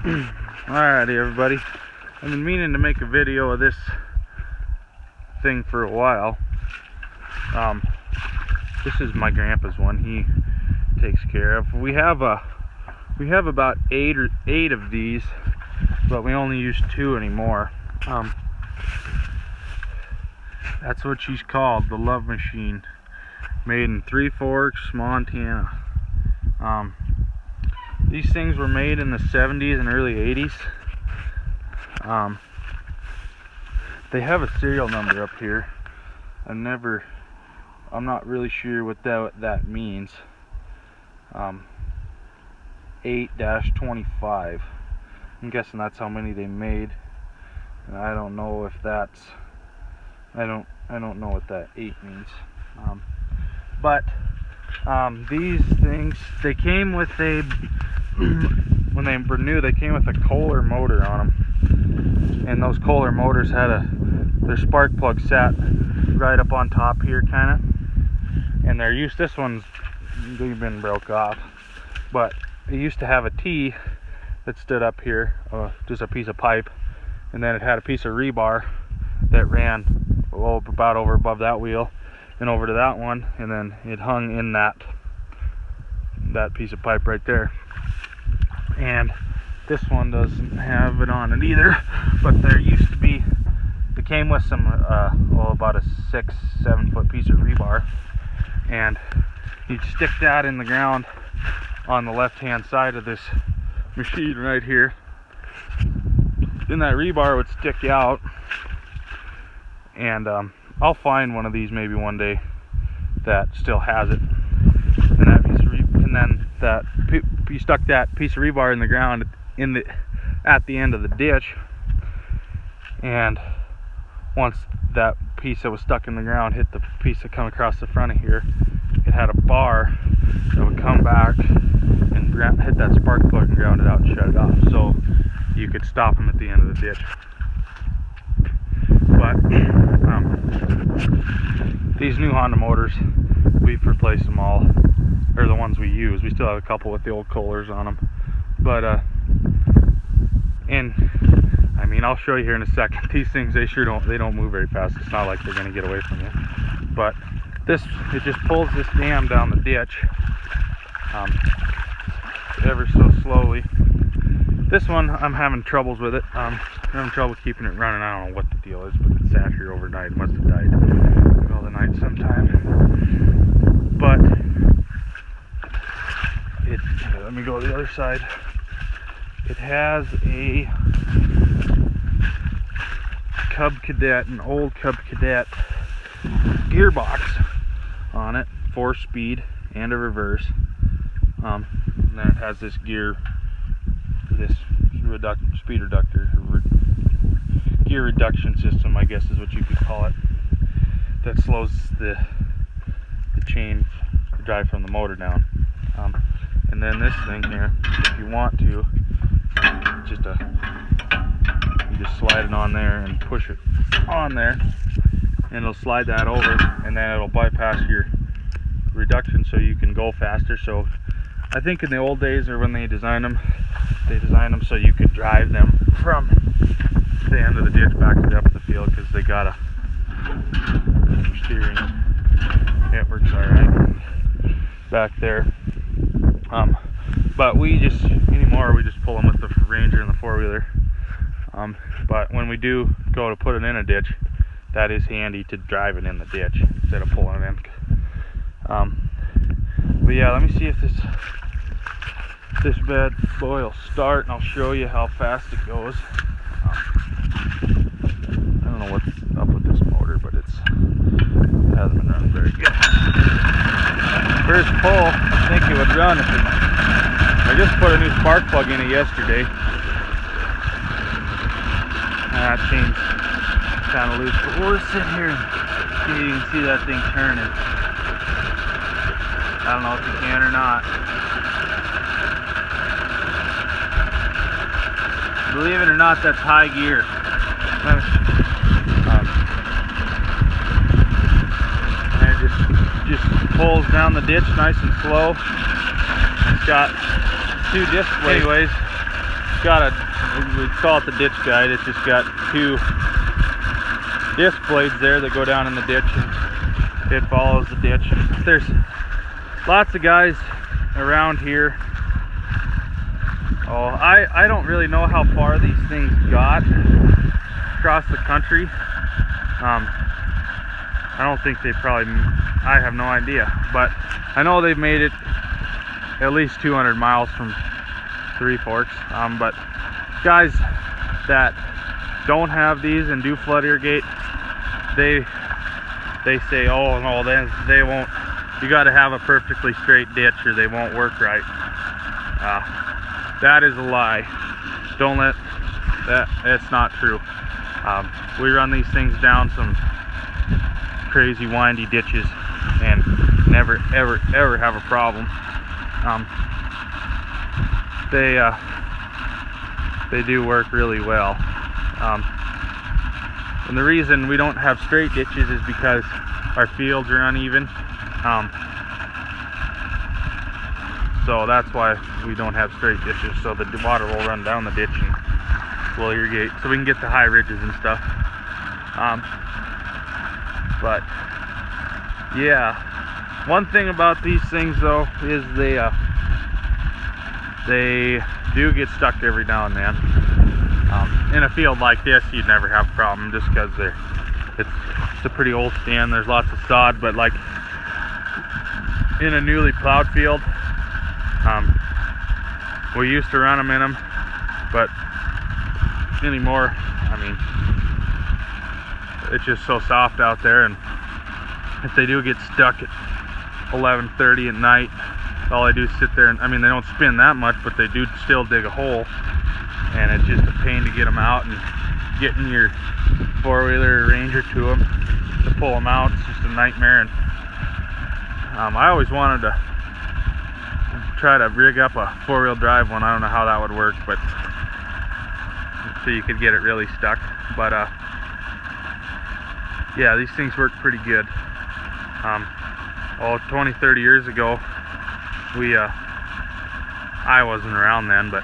Alrighty, everybody. I've been meaning to make a video of this thing for a while. This is my grandpa's one. He takes care of. We have about eight of these, but we only use 2 anymore. That's what she's called, the Love Machine, made in Three Forks, Montana. These things were made in the 70s and early 80s. They have a serial number up here. I'm not really sure what that means. 8-25. I'm guessing that's how many they made, and I don't know if that's I don't know what that 8 means. These things, they came with a when they were new, they came with a Kohler motor on them, and those Kohler motors had their spark plug sat right up on top here, kind of, and they're used. This one's been broke off, but it used to have a T that stood up here, just a piece of pipe, and then it had a piece of rebar that ran about over above that wheel and over to that one, and then it hung in that piece of pipe right there. And this one doesn't have it on it either, but there used to be, it came with some about a 6-7 foot piece of rebar, and you'd stick that in the ground on the left hand side of this machine right here. Then that rebar would stick out, and I'll find one of these maybe one day that still has it. And then you stuck that piece of rebar in the ground at the end of the ditch, and once that piece that was stuck in the ground hit the piece that come across the front of here, it had a bar that would come back and hit that spark plug and ground it out and shut it off, so you could stop them at the end of the ditch. But these new Honda motors, we've replaced them all, or the ones we use. We still have a couple with the old Kohlers on them, but and I mean, I'll show you here in a second. These things, they don't move very fast. It's not like they're going to get away from you. But it just pulls this dam down the ditch ever so slowly. This one, I'm having troubles with it. I'm having trouble keeping it running. I don't know what the deal is, but it sat here overnight. It must have died in the middle of the night sometime. But let me go to the other side. It has a Cub Cadet, an old Cub Cadet gearbox on it, 4-speed and a reverse. And then it has this speed reductor, gear reduction system, I guess is what you could call it, that slows the chain drive from the motor down. And then this thing here, if you want to, you just slide it on there and push it on there, and it'll slide that over, and then it'll bypass your reduction so you can go faster. So I think in the old days, or when they designed them so you could drive them from the end of the ditch back to the up of the field, because they got a steering. It works alright back there. But we just pull them with the Ranger and the 4-wheeler. But when we do go to put it in a ditch, that is handy to drive it in the ditch instead of pulling it in. But yeah, let me see if this bad boy will start, and I'll show you how fast it goes. I don't know what's up with this motor, but it hasn't been running very good. First pull, I think it would run if I just put a new spark plug in it yesterday. That chain's kind of loose, but we'll sit here and see if you can see that thing turning. I don't know if you can or not. Believe it or not, that's high gear. And it just pulls down the ditch nice and slow. It's got 2 discs. Anyways, got a, we call it the ditch guide. It's just got 2 disc blades there that go down in the ditch, and it follows the ditch. There's lots of guys around here. Oh, I don't really know how far these things got across the country. I don't think they probably, I have no idea, but I know they've made it at least 200 miles from Three Forks. But guys that don't have these and do flood irrigate, they say, oh no, they won't, you got to have a perfectly straight ditch or they won't work right. That is a lie. Don't let that, it's not true. We run these things down some crazy windy ditches and never ever have a problem. They do work really well. And the reason we don't have straight ditches is because our fields are uneven. So that's why we don't have straight ditches, so the water will run down the ditch and we'll irrigate, so we can get the high ridges and stuff. But yeah, one thing about these things though is they do get stuck every now and then. In a field like this, you'd never have a problem just because it's a pretty old stand. There's lots of sod, but like in a newly plowed field, we used to run them in them, but anymore, I mean, it's just so soft out there, and if they do get stuck at 11:30 at night, all I do is sit there and, I mean, they don't spin that much, but they do still dig a hole, and it's just a pain to get them out, and getting your four-wheeler or Ranger to them to pull them out, it's just a nightmare. And I always wanted to try to rig up a four-wheel drive one. I don't know how that would work, but so you could get it really stuck. But yeah, these things work pretty good. 20-30 years ago, I wasn't around then, but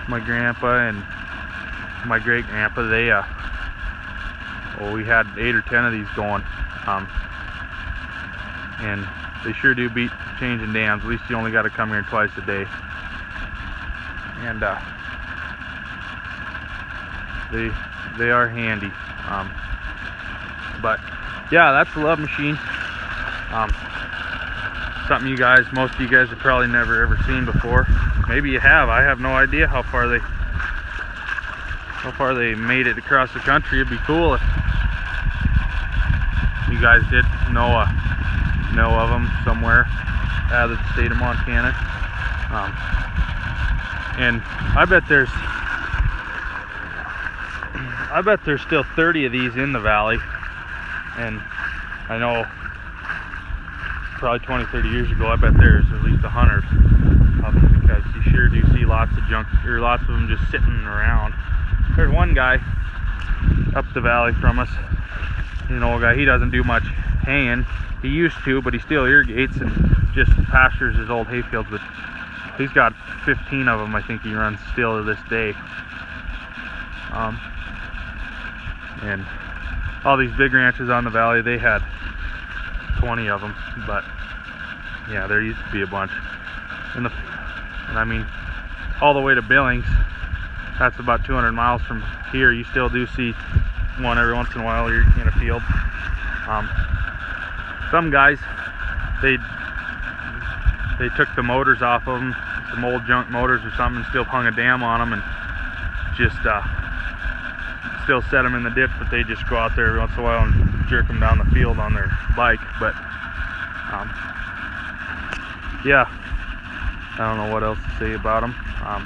my grandpa and my great grandpa, they we had 8 or 10 of these going, and they sure do beat changing dams. At least you only got to come here twice a day, and they are handy. But yeah, that's the Love Machine. Something most of you guys have probably never ever seen before. Maybe you have. I have no idea how far they made it across the country. It'd be cool if you guys did know of them somewhere out of the state of Montana. And I bet there's still 30 of these in the valley, and I know probably 20-30 years ago, I bet there's at least 100 of them, because you sure do see lots of junk, or lots of them just sitting around. There's one guy up the valley from us, an old guy. He doesn't do much haying. He used to, but he still irrigates and just pastures his old hayfields. But he's got 15 of them, I think he runs still to this day. And all these big ranches on the valley, they had 20 of them, but yeah, there used to be a bunch. And I mean, all the way to Billings, that's about 200 miles from here. You still do see one every once in a while you're in a field. Some guys, they took the motors off of them, some old junk motors or something, and still hung a dam on them, and just still set them in the ditch, but they just go out there every once in a while and jerk them down the field on their bike. But yeah, I don't know what else to say about them. I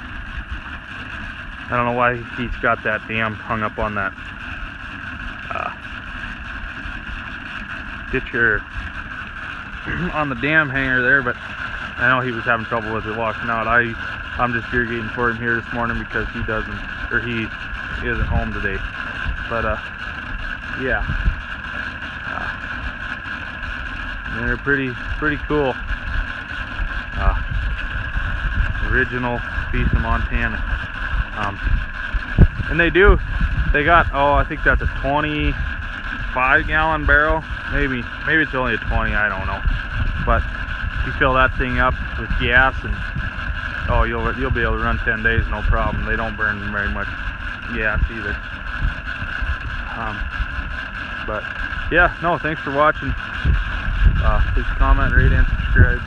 don't know why he's got that dam hung up on that ditcher on the dam hanger there, but I know he was having trouble with it washing out. I'm just irrigating for him here this morning because he isn't home today. But yeah, they're pretty cool. Original piece of Montana. And they got, oh, I think that's a 25-gallon barrel. Maybe it's only a 20, I don't know. But you fill that thing up with gas, and oh, you'll be able to run 10 days, no problem. They don't burn very much gas either. But yeah, no, thanks for watching. Please comment, rate, and subscribe.